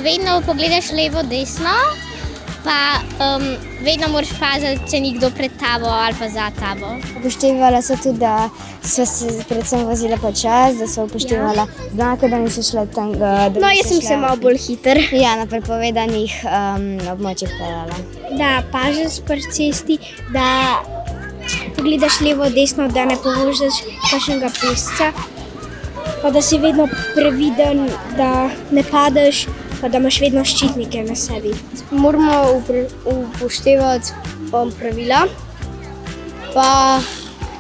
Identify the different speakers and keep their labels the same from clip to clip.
Speaker 1: Vedno pogledaš levo, desno, pa vedno moraš paziti, če ni kdo pred tabo ali pa za tabo.
Speaker 2: Upoštevala so tudi, da so se predvsem vozila počasi, da so upoštevala znake, da niso šle tam.
Speaker 1: No, jaz sem se malo bolj hiter.
Speaker 2: Ja, na prepovedanih območjih peljala.
Speaker 1: Da paziš pri cesti, da pogledaš levo, desno, da ne povoziš kakšnega pešca, pa da si vedno previden, da ne padeš, pa da imaš vedno ščitnike na sebi.
Speaker 2: Moramo upoštevati pravila, pa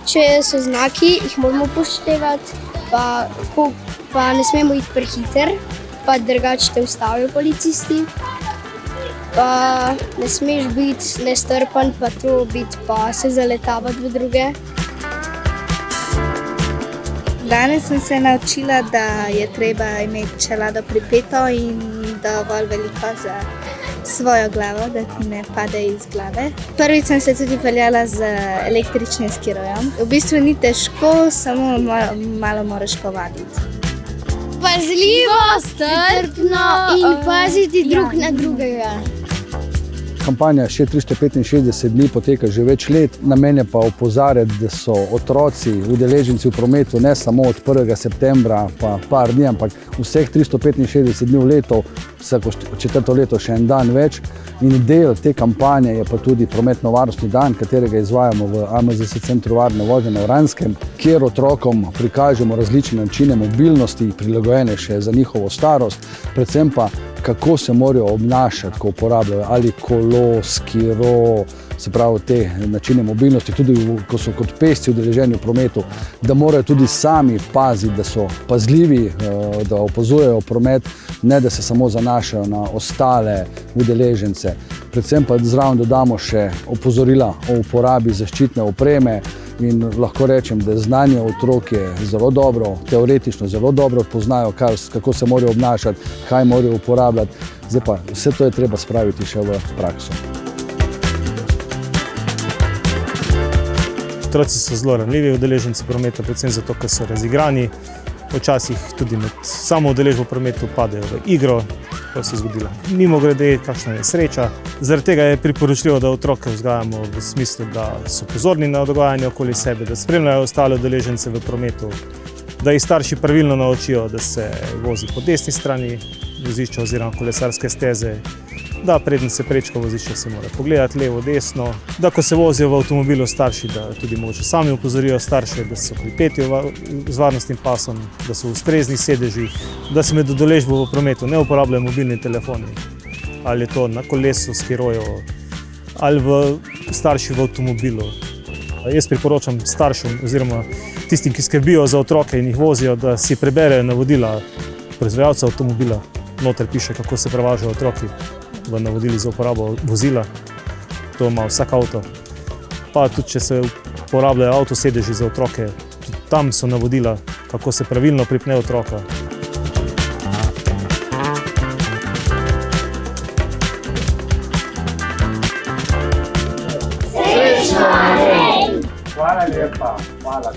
Speaker 2: če so znaki, jih moramo upoštevati, pa ne smemo iti prehiter, pa drugače te ustavijo policisti. Pa ne smeš biti nestrpen, pa to biti pa se zaletavati v druge.
Speaker 3: Danes sem se naučila, da je treba imeti čelado pripeto in dovolj veliko za svojo glavo, da ti ne pade iz glave. Prvič sem se tudi peljala z električnim skirojem. V bistvu ni težko, samo malo moraš povaditi.
Speaker 1: Pazljivo, strpno in paziti drug na drugega.
Speaker 4: Kampanja Še 365 dni poteka že več let. Namen je pa opozarjati, da so otroci, udeleženci v prometu ne samo od 1. septembra pa par dni, ampak vseh 365 dni v letu, vsako četrto leto še en dan več. In del te kampanje je pa tudi prometno-varnostni dan, katerega izvajamo v AMZS centru varne vožnje na Vranskem, kjer otrokom prikažemo različne načine mobilnosti, prilagojene še za njihovo starost, predvsem pa kako se morajo obnašati, ko uporabljajo ali kolo, skiro, se pravi te načine mobilnosti, tudi ko so kot pešci udeleženi v prometu, da morajo tudi sami paziti, da so pazljivi, da opazujejo promet, ne da se samo zanašajo na ostale udeležence. Predvsem pa zraven dodamo še opozorila o uporabi zaščitne opreme in lahko rečem, da znanje otrok je zelo dobro, teoretično zelo dobro poznajo, kako se morajo obnašati, kaj morajo uporabljati. Zdaj pa vse to je treba spraviti še v prakso.
Speaker 5: Otroci so zelo ranljivi udeleženci prometa, predvsem zato, ker so razigrani. Včasih tudi med samo udeležbo v prometu padejo v igro, ko se je zgodila. Mimogrede, kakšna je sreča. Zaradi tega je priporočljivo, da otroke vzgajamo v smislu, da so pozorni na dogajanje okoli sebe, da spremljajo ostale udeležence v prometu, da jih starši pravilno naučijo, da se vozi po desni strani vozišča oziroma kolesarske steze, da preden se prečka vozišče, se mora pogledati levo, desno, da ko se vozijo v avtomobilu starši, da tudi mogoče sami opozorijo starše, da so pripeti z varnostnim pasom, da so v ustreznih sedežih, da se med udeležbo v prometu ne uporabljajo mobilni telefoni, ali je to na kolesu, skiroju, ali starši v avtomobilu. Jaz priporočam staršem oziroma tistim, ki skrbijo za otroke in jih vozijo, da si preberejo navodila proizvajalca avtomobila. Noter piše, kako se prevažajo otroki v navodili za uporabo vozila. To ima vsak avto. Pa tudi, če se uporabljajo avtosedeži za otroke, tudi tam so navodila, kako se pravilno pripne otroka.
Speaker 4: Hvala lepa. Hvala.